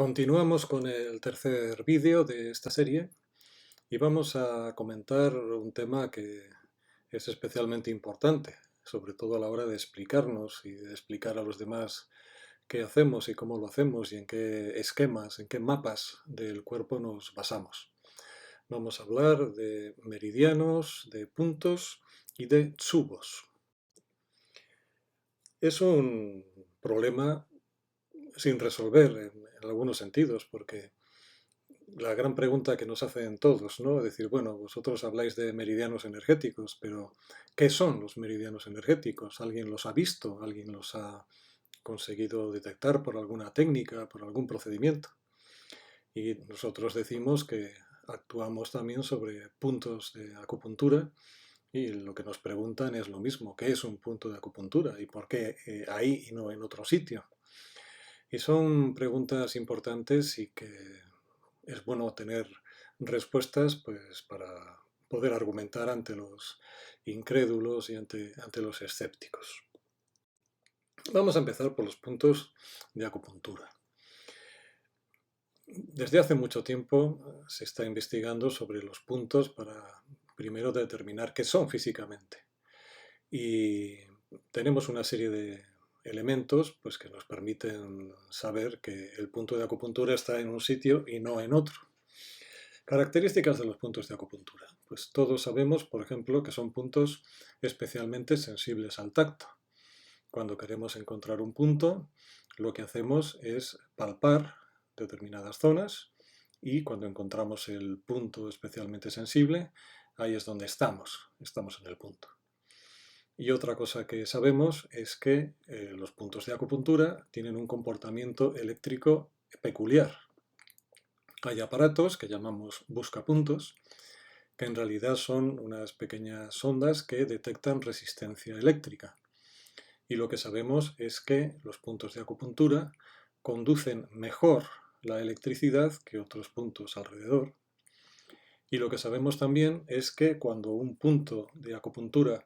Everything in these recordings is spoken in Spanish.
Continuamos con el tercer vídeo de esta serie y vamos a comentar un tema que es especialmente importante, sobre todo a la hora de explicarnos y de explicar a los demás qué hacemos y cómo lo hacemos y en qué esquemas, en qué mapas del cuerpo nos basamos. Vamos a hablar de meridianos, de puntos y de tsubos. Es un problema sin resolver en algunos sentidos, porque la gran pregunta que nos hacen todos, ¿no? Es decir, bueno, vosotros habláis de meridianos energéticos, pero ¿qué son los meridianos energéticos? ¿Alguien los ha visto? ¿Alguien los ha conseguido detectar por alguna técnica, por algún procedimiento? Y nosotros decimos que actuamos también sobre puntos de acupuntura y lo que nos preguntan es lo mismo: ¿qué es un punto de acupuntura y por qué ahí y no en otro sitio? Y son preguntas importantes y que es bueno tener respuestas, pues, para poder argumentar ante los incrédulos y ante los escépticos. Vamos a empezar por los puntos de acupuntura. Desde hace mucho tiempo se está investigando sobre los puntos para primero determinar qué son físicamente. Y tenemos una serie de elementos, pues, que nos permiten saber que el punto de acupuntura está en un sitio y no en otro. Características de los puntos de acupuntura. Pues todos sabemos, por ejemplo, que son puntos especialmente sensibles al tacto. Cuando queremos encontrar un punto, lo que hacemos es palpar determinadas zonas y cuando encontramos el punto especialmente sensible, ahí es donde estamos en el punto. Y otra cosa que sabemos es que los puntos de acupuntura tienen un comportamiento eléctrico peculiar. Hay aparatos que llamamos buscapuntos, que en realidad son unas pequeñas ondas que detectan resistencia eléctrica. Y lo que sabemos es que los puntos de acupuntura conducen mejor la electricidad que otros puntos alrededor. Y lo que sabemos también es que cuando un punto de acupuntura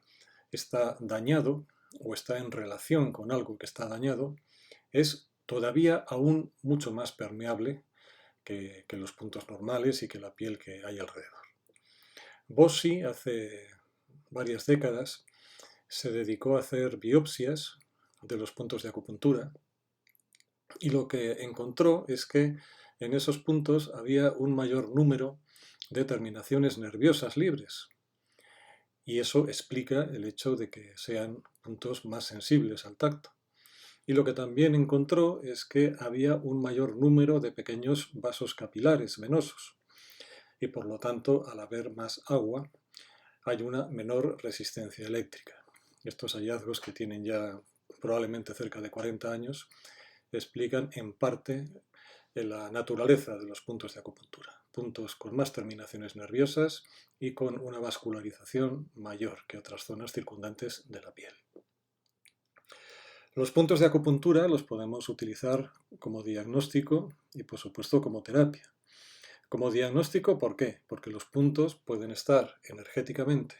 está dañado o está en relación con algo que está dañado, es todavía aún mucho más permeable que los puntos normales y que la piel que hay alrededor. Bossi, hace varias décadas, se dedicó a hacer biopsias de los puntos de acupuntura y lo que encontró es que en esos puntos había un mayor número de terminaciones nerviosas libres. Y eso explica el hecho de que sean puntos más sensibles al tacto. Y lo que también encontró es que había un mayor número de pequeños vasos capilares venosos. Y por lo tanto, al haber más agua, hay una menor resistencia eléctrica. Estos hallazgos, que tienen ya probablemente cerca de 40 años, explican en parte la naturaleza de los puntos de acupuntura. Puntos con más terminaciones nerviosas y con una vascularización mayor que otras zonas circundantes de la piel. Los puntos de acupuntura los podemos utilizar como diagnóstico y, por supuesto, como terapia. Como diagnóstico, ¿por qué? Porque los puntos pueden estar energéticamente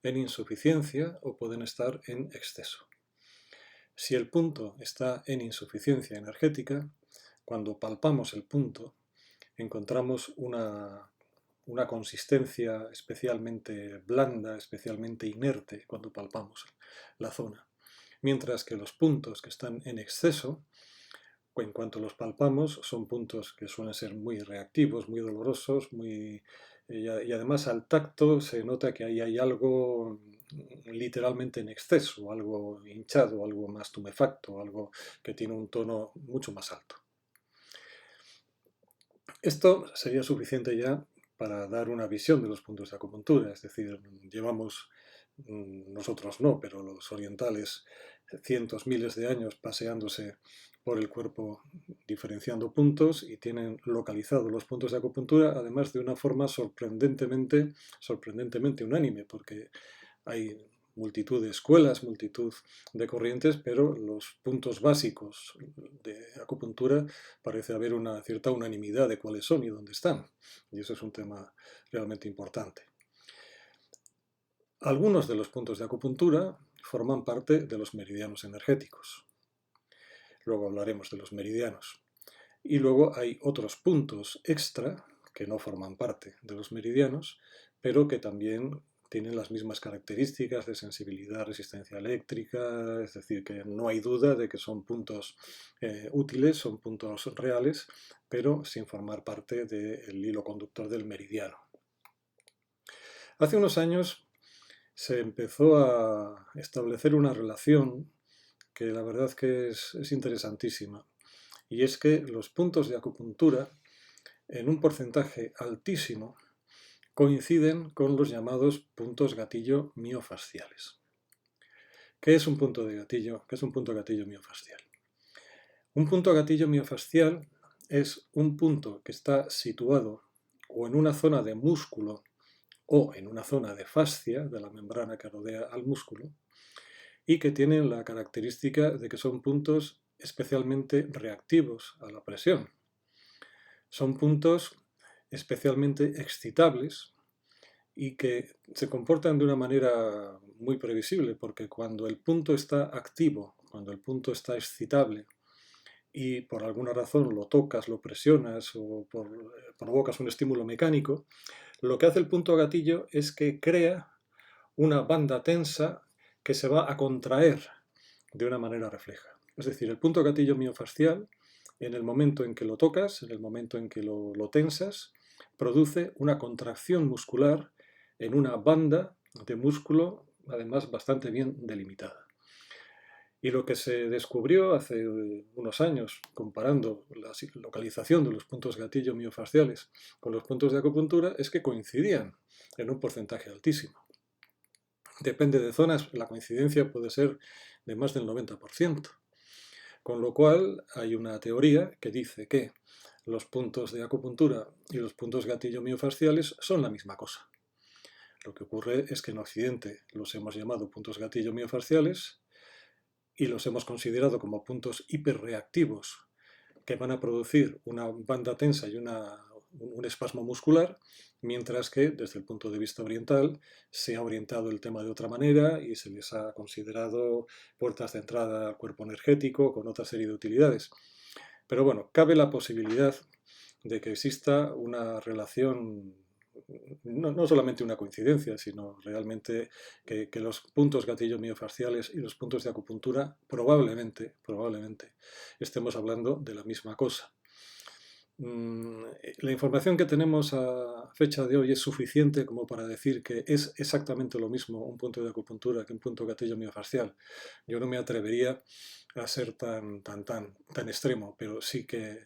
en insuficiencia o pueden estar en exceso. Si el punto está en insuficiencia energética, cuando palpamos el punto, encontramos una consistencia especialmente blanda, especialmente inerte cuando palpamos la zona. Mientras que los puntos que están en exceso, en cuanto los palpamos, son puntos que suelen ser muy reactivos, muy dolorosos, y además al tacto se nota que ahí hay algo literalmente en exceso, algo hinchado, algo más tumefacto, algo que tiene un tono mucho más alto. Esto sería suficiente ya para dar una visión de los puntos de acupuntura, es decir, llevamos, nosotros no, pero los orientales, cientos, miles de años paseándose por el cuerpo diferenciando puntos y tienen localizados los puntos de acupuntura, además de una forma sorprendentemente unánime, porque hay multitud de escuelas, multitud de corrientes, pero los puntos básicos de acupuntura parece haber una cierta unanimidad de cuáles son y dónde están. Y eso es un tema realmente importante. Algunos de los puntos de acupuntura forman parte de los meridianos energéticos. Luego hablaremos de los meridianos. Y luego hay otros puntos extra que no forman parte de los meridianos, pero que también tienen las mismas características de sensibilidad, resistencia eléctrica, es decir, que no hay duda de que son puntos útiles, son puntos reales, pero sin formar parte del hilo conductor del meridiano. Hace unos años se empezó a establecer una relación que la verdad que es interesantísima, y es que los puntos de acupuntura, en un porcentaje altísimo, coinciden con los llamados puntos gatillo miofasciales. ¿Qué es un punto de gatillo? ¿Qué es un punto gatillo miofascial? Un punto gatillo miofascial es un punto que está situado o en una zona de músculo o en una zona de fascia, de la membrana que rodea al músculo, y que tienen la característica de que son puntos especialmente reactivos a la presión. Son puntos especialmente excitables y que se comportan de una manera muy previsible, porque cuando el punto está activo, cuando el punto está excitable y por alguna razón lo tocas, lo presionas o provocas un estímulo mecánico, lo que hace el punto gatillo es que crea una banda tensa que se va a contraer de una manera refleja. Es decir, el punto gatillo miofascial, en el momento en que lo tocas, en el momento en que lo tensas, produce una contracción muscular en una banda de músculo, además bastante bien delimitada. Y lo que se descubrió hace unos años, comparando la localización de los puntos gatillo miofasciales con los puntos de acupuntura, es que coincidían en un porcentaje altísimo. Depende de zonas, la coincidencia puede ser de más del 90%. Con lo cual hay una teoría que dice que los puntos de acupuntura y los puntos gatillo miofasciales son la misma cosa. Lo que ocurre es que en Occidente los hemos llamado puntos gatillo miofasciales y los hemos considerado como puntos hiperreactivos que van a producir una banda tensa y un espasmo muscular, mientras que desde el punto de vista oriental se ha orientado el tema de otra manera y se les ha considerado puertas de entrada al cuerpo energético con otra serie de utilidades. Pero bueno, cabe la posibilidad de que exista una relación, no solamente una coincidencia, sino realmente que los puntos gatillo miofasciales y los puntos de acupuntura probablemente estemos hablando de la misma cosa. La información que tenemos a fecha de hoy es suficiente como para decir que es exactamente lo mismo un punto de acupuntura que un punto gatillo miofascial. Yo no me atrevería a ser tan extremo, pero sí que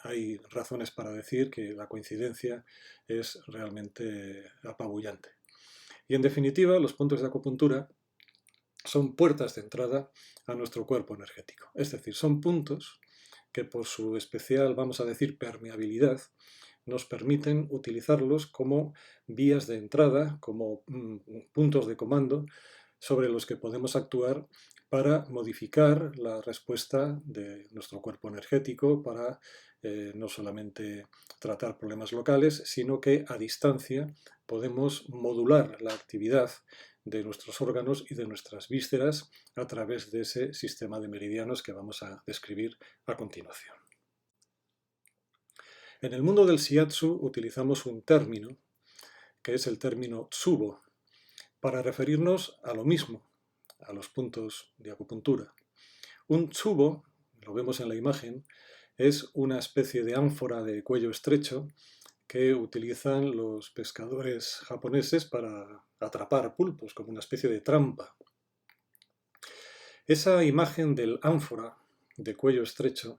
hay razones para decir que la coincidencia es realmente apabullante. Y en definitiva, los puntos de acupuntura son puertas de entrada a nuestro cuerpo energético. Es decir, son puntos que por su especial, vamos a decir, permeabilidad, nos permiten utilizarlos como vías de entrada, como puntos de comando sobre los que podemos actuar para modificar la respuesta de nuestro cuerpo energético, para no solamente tratar problemas locales, sino que a distancia podemos modular la actividad de nuestros órganos y de nuestras vísceras a través de ese sistema de meridianos que vamos a describir a continuación. En el mundo del shiatsu utilizamos un término, que es el término tsubo, para referirnos a lo mismo, a los puntos de acupuntura. Un tsubo, lo vemos en la imagen, es una especie de ánfora de cuello estrecho que utilizan los pescadores japoneses para atrapar pulpos, como una especie de trampa. Esa imagen del ánfora de cuello estrecho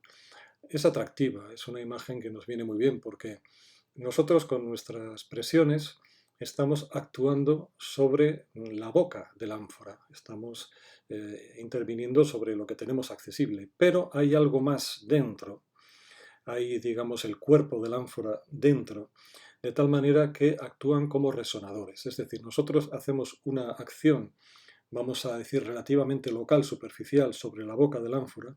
es atractiva, es una imagen que nos viene muy bien porque nosotros con nuestras presiones estamos actuando sobre la boca del ánfora, estamos interviniendo sobre lo que tenemos accesible, pero hay algo más dentro, hay, digamos, el cuerpo del ánfora dentro, de tal manera que actúan como resonadores, es decir, nosotros hacemos una acción, vamos a decir, relativamente local, superficial, sobre la boca del ánfora,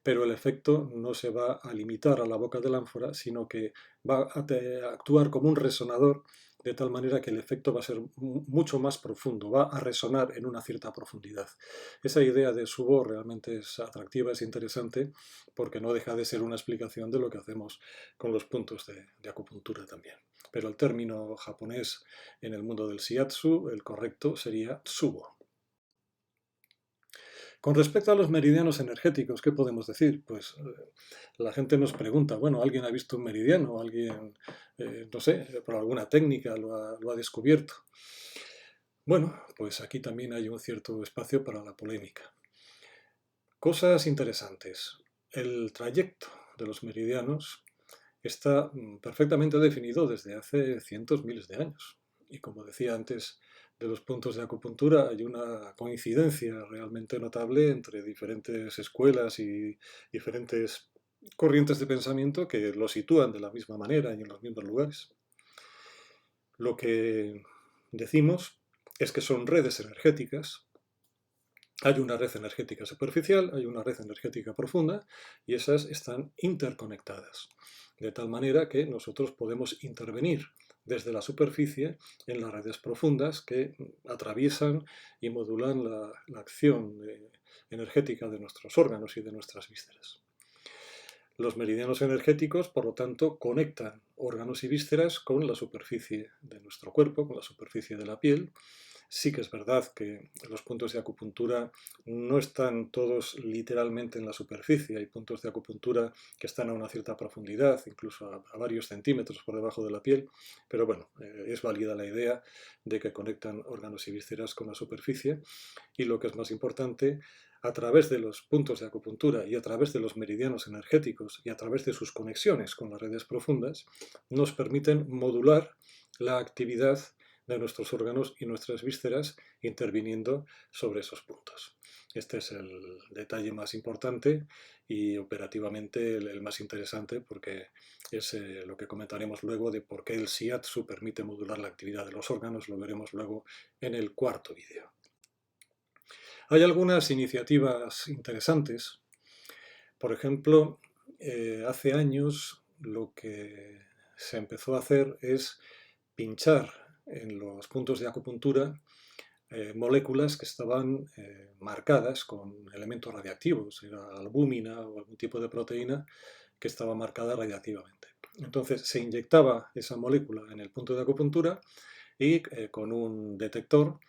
pero el efecto no se va a limitar a la boca del ánfora, sino que va a actuar como un resonador de tal manera que el efecto va a ser mucho más profundo, va a resonar en una cierta profundidad. Esa idea de Subo realmente es atractiva, es interesante, porque no deja de ser una explicación de lo que hacemos con los puntos de acupuntura también. Pero el término japonés en el mundo del shiatsu, el correcto sería Tsubo. Con respecto a los meridianos energéticos, ¿qué podemos decir? Pues la gente nos pregunta, bueno, ¿alguien ha visto un meridiano? ¿Alguien, no sé, por alguna técnica lo ha descubierto? Bueno, pues aquí también hay un cierto espacio para la polémica. Cosas interesantes. El trayecto de los meridianos está perfectamente definido desde hace cientos, miles de años. Y como decía antes, de los puntos de acupuntura hay una coincidencia realmente notable entre diferentes escuelas y diferentes corrientes de pensamiento que lo sitúan de la misma manera y en los mismos lugares. Lo que decimos es que son redes energéticas. Hay una red energética superficial, hay una red energética profunda y esas están interconectadas, de tal manera que nosotros podemos intervenir desde la superficie en las redes profundas que atraviesan y modulan la acción energética de nuestros órganos y de nuestras vísceras. Los meridianos energéticos, por lo tanto, conectan órganos y vísceras con la superficie de nuestro cuerpo, con la superficie de la piel. Sí que es verdad que los puntos de acupuntura no están todos literalmente en la superficie. Hay puntos de acupuntura que están a una cierta profundidad, incluso a varios centímetros por debajo de la piel. Pero bueno, es válida la idea de que conectan órganos y vísceras con la superficie. Y lo que es más importante, a través de los puntos de acupuntura y a través de los meridianos energéticos y a través de sus conexiones con las redes profundas, nos permiten modular la actividad de nuestros órganos y nuestras vísceras interviniendo sobre esos puntos. Este es el detalle más importante y operativamente el más interesante, porque es lo que comentaremos luego de por qué el shiatsu permite modular la actividad de los órganos. Lo veremos luego en el cuarto vídeo. Hay algunas iniciativas interesantes. Por ejemplo, hace años lo que se empezó a hacer es pinchar en los puntos de acupuntura moléculas que estaban marcadas con elementos radiactivos, era albúmina o algún tipo de proteína que estaba marcada radiactivamente. Entonces se inyectaba esa molécula en el punto de acupuntura y con un detector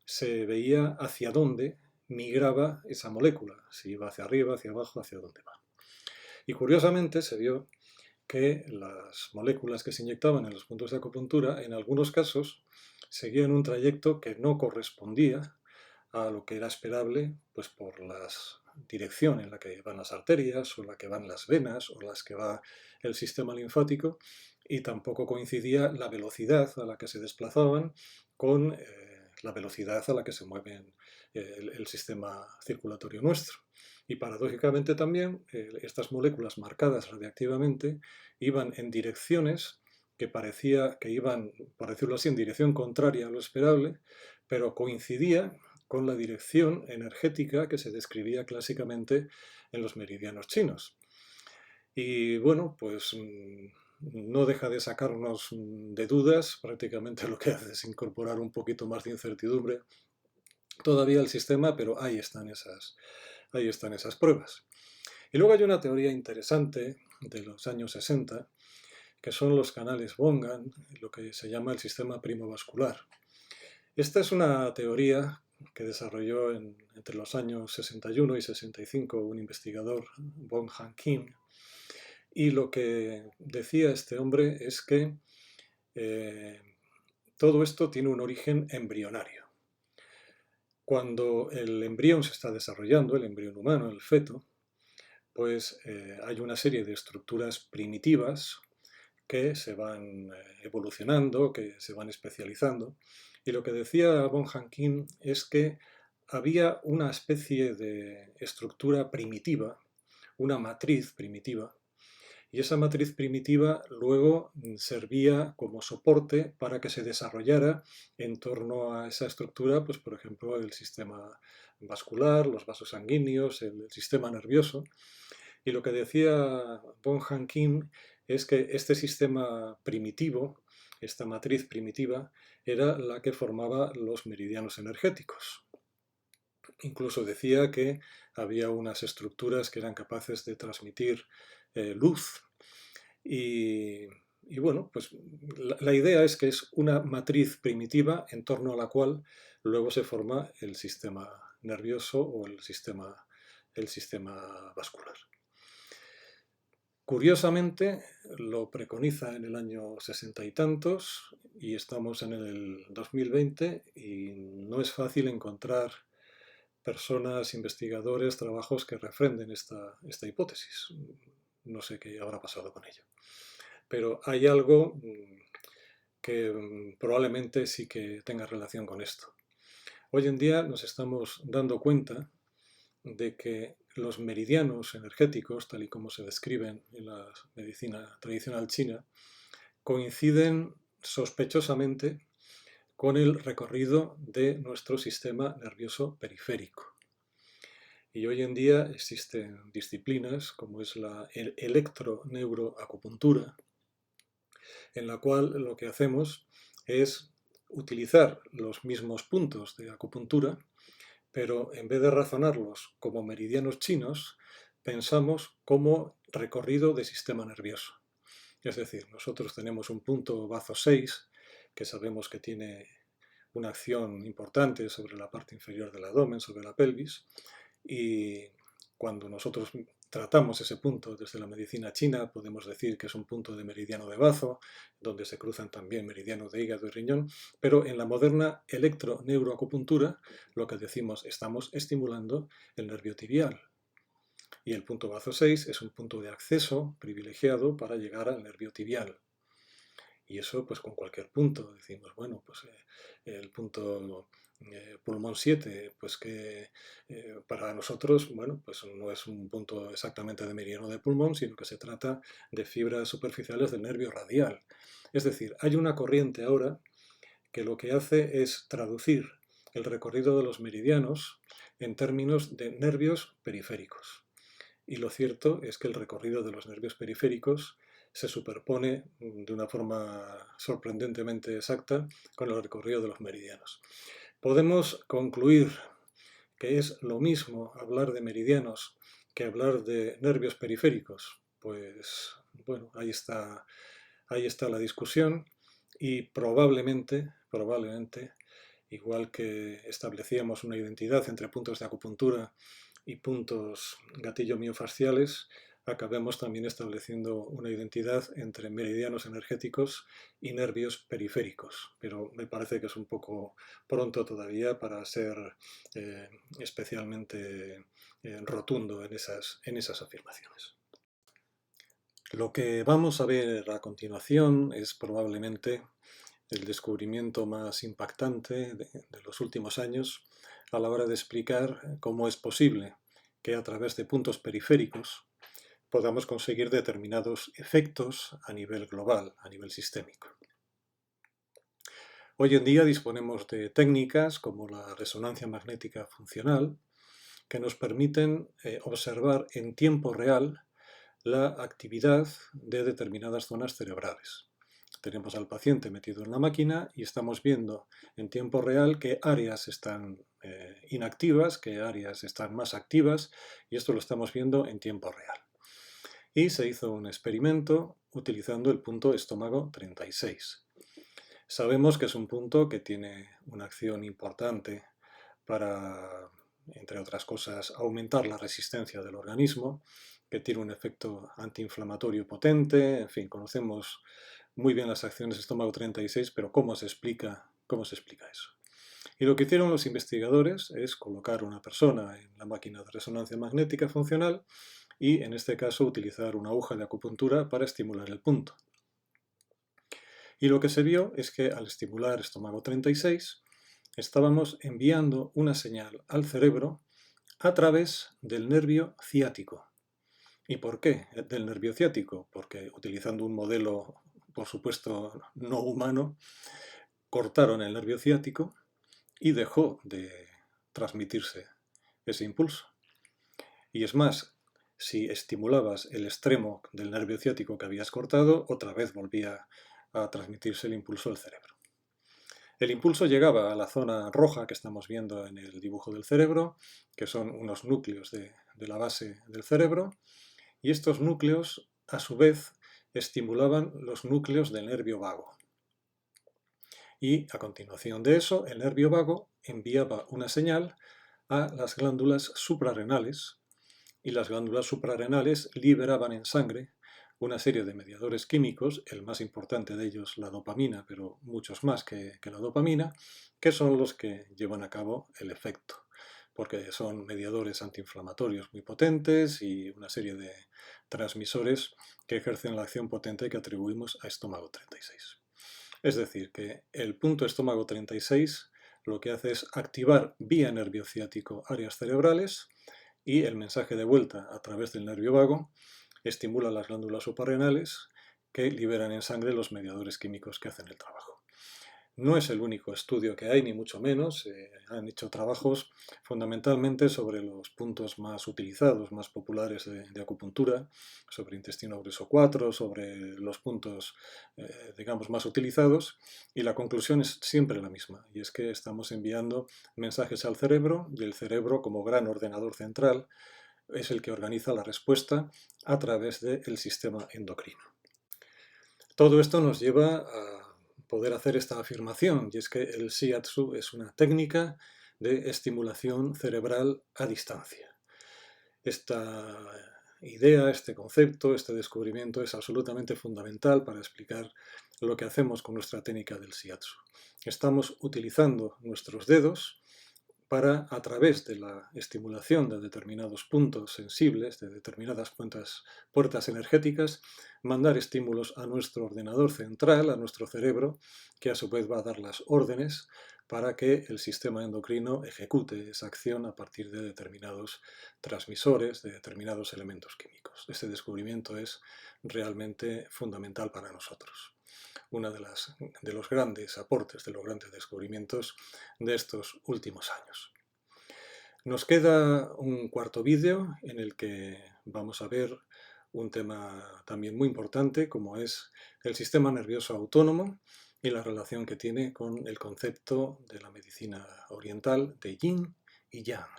se veía hacia dónde migraba esa molécula, si iba hacia arriba, hacia abajo, hacia dónde va. Y curiosamente se vio que las moléculas que se inyectaban en los puntos de acupuntura, en algunos casos, seguían un trayecto que no correspondía a lo que era esperable, pues por la dirección en la que van las arterias, o la que van las venas, o las que va el sistema linfático, y tampoco coincidía la velocidad a la que se desplazaban con la velocidad a la que se mueve el sistema circulatorio nuestro. Y paradójicamente también estas moléculas marcadas radiactivamente iban en direcciones que parecía que iban, por decirlo así, en dirección contraria a lo esperable, pero coincidía con la dirección energética que se describía clásicamente en los meridianos chinos. Y bueno, pues no deja de sacarnos de dudas, prácticamente lo que hace es incorporar un poquito más de incertidumbre todavía al sistema, pero ahí están esas pruebas. Y luego hay una teoría interesante de los años 60, que son los canales Bongan, lo que se llama el sistema primovascular. Esta es una teoría que desarrolló entre los años 61 y 65 un investigador, Bong Han Kim, y lo que decía este hombre es que todo esto tiene un origen embrionario. Cuando el embrión se está desarrollando, el embrión humano, el feto, pues hay una serie de estructuras primitivas que se van evolucionando, que se van especializando. Y lo que decía Bong Han Kim es que había una especie de estructura primitiva, una matriz primitiva, y esa matriz primitiva luego servía como soporte para que se desarrollara en torno a esa estructura, pues por ejemplo, el sistema vascular, los vasos sanguíneos, el sistema nervioso. Y lo que decía Bong Han Kim es que este sistema primitivo esta matriz primitiva, era la que formaba los meridianos energéticos. Incluso decía que había unas estructuras que eran capaces de transmitir luz. Y bueno, pues la idea es que es una matriz primitiva en torno a la cual luego se forma el sistema nervioso o el sistema vascular. Curiosamente, lo preconiza en el año 60 y tantos y estamos en el 2020 y no es fácil encontrar personas, investigadores, trabajos que refrenden esta hipótesis. No sé qué habrá pasado con ello. Pero hay algo que probablemente sí que tenga relación con esto. Hoy en día nos estamos dando cuenta de que los meridianos energéticos, tal y como se describen en la medicina tradicional china, coinciden sospechosamente con el recorrido de nuestro sistema nervioso periférico. Y hoy en día existen disciplinas como es la electroneuroacupuntura, en la cual lo que hacemos es utilizar los mismos puntos de acupuntura, pero en vez de razonarlos como meridianos chinos, pensamos como recorrido de sistema nervioso. Es decir, nosotros tenemos un punto bazo 6 que sabemos que tiene una acción importante sobre la parte inferior del abdomen, sobre la pelvis, y cuando nosotros tratamos ese punto desde la medicina china, podemos decir que es un punto de meridiano de bazo, donde se cruzan también meridianos de hígado y riñón, pero en la moderna electroneuroacupuntura lo que decimos, estamos estimulando el nervio tibial. Y el punto bazo 6 es un punto de acceso privilegiado para llegar al nervio tibial. Y eso pues con cualquier punto. Decimos, bueno, pues el punto pulmón 7, pues que para nosotros, bueno, pues no es un punto exactamente de meridiano de pulmón, sino que se trata de fibras superficiales del nervio radial. Es decir, hay una corriente ahora que lo que hace es traducir el recorrido de los meridianos en términos de nervios periféricos. Y lo cierto es que el recorrido de los nervios periféricos se superpone de una forma sorprendentemente exacta con el recorrido de los meridianos. Podemos concluir que es lo mismo hablar de meridianos que hablar de nervios periféricos. Pues bueno, ahí está la discusión y probablemente, igual que establecíamos una identidad entre puntos de acupuntura y puntos gatillo miofasciales, acabemos también estableciendo una identidad entre meridianos energéticos y nervios periféricos. Pero me parece que es un poco pronto todavía para ser especialmente rotundo en esas afirmaciones. Lo que vamos a ver a continuación es probablemente el descubrimiento más impactante de los últimos años a la hora de explicar cómo es posible que a través de puntos periféricos podamos conseguir determinados efectos a nivel global, a nivel sistémico. Hoy en día disponemos de técnicas como la resonancia magnética funcional que nos permiten observar en tiempo real la actividad de determinadas zonas cerebrales. Tenemos al paciente metido en la máquina y estamos viendo en tiempo real qué áreas están inactivas, qué áreas están más activas, y esto lo estamos viendo en tiempo real. Y se hizo un experimento utilizando el punto estómago 36. Sabemos que es un punto que tiene una acción importante para, entre otras cosas, aumentar la resistencia del organismo, que tiene un efecto antiinflamatorio potente. En fin, conocemos muy bien las acciones de estómago 36, pero ¿cómo se explica eso? Y lo que hicieron los investigadores es colocar una persona en la máquina de resonancia magnética funcional y, en este caso, utilizar una aguja de acupuntura para estimular el punto. Y lo que se vio es que al estimular estómago 36, estábamos enviando una señal al cerebro a través del nervio ciático. ¿Y por qué del nervio ciático? Porque utilizando un modelo, por supuesto, no humano, cortaron el nervio ciático y dejó de transmitirse ese impulso. Y es más, si estimulabas el extremo del nervio ciático que habías cortado, otra vez volvía a transmitirse el impulso al cerebro. El impulso llegaba a la zona roja que estamos viendo en el dibujo del cerebro, que son unos núcleos de la base del cerebro, y estos núcleos, a su vez, estimulaban los núcleos del nervio vago. Y a continuación de eso, el nervio vago enviaba una señal a las glándulas suprarrenales, y las glándulas suprarrenales liberaban en sangre una serie de mediadores químicos, el más importante de ellos la dopamina, pero muchos más que la dopamina, que son los que llevan a cabo el efecto, porque son mediadores antiinflamatorios muy potentes y una serie de transmisores que ejercen la acción potente que atribuimos a estómago 36. Es decir, que el punto estómago 36 lo que hace es activar vía nervio ciático áreas cerebrales, y el mensaje de vuelta a través del nervio vago estimula las glándulas suprarrenales que liberan en sangre los mediadores químicos que hacen el trabajo. No es el único estudio que hay, ni mucho menos. Han hecho trabajos fundamentalmente sobre los puntos más utilizados, más populares de acupuntura, sobre intestino grueso 4, sobre los puntos, digamos, más utilizados, y la conclusión es siempre la misma, y es que estamos enviando mensajes al cerebro, y el cerebro, como gran ordenador central, es el que organiza la respuesta a través del sistema endocrino. Todo esto nos lleva a poder hacer esta afirmación, y es que el Shiatsu es una técnica de estimulación cerebral a distancia. Esta idea, este concepto, este descubrimiento es absolutamente fundamental para explicar lo que hacemos con nuestra técnica del Shiatsu. Estamos utilizando nuestros dedos para, a través de la estimulación de determinados puntos sensibles, de determinadas puertas energéticas, mandar estímulos a nuestro ordenador central, a nuestro cerebro, que a su vez va a dar las órdenes para que el sistema endocrino ejecute esa acción a partir de determinados transmisores, de determinados elementos químicos. Este descubrimiento es realmente fundamental para nosotros. Uno de los grandes aportes, de los grandes descubrimientos de estos últimos años. Nos queda un cuarto vídeo en el que vamos a ver un tema también muy importante, como es el sistema nervioso autónomo y la relación que tiene con el concepto de la medicina oriental de Yin y Yang.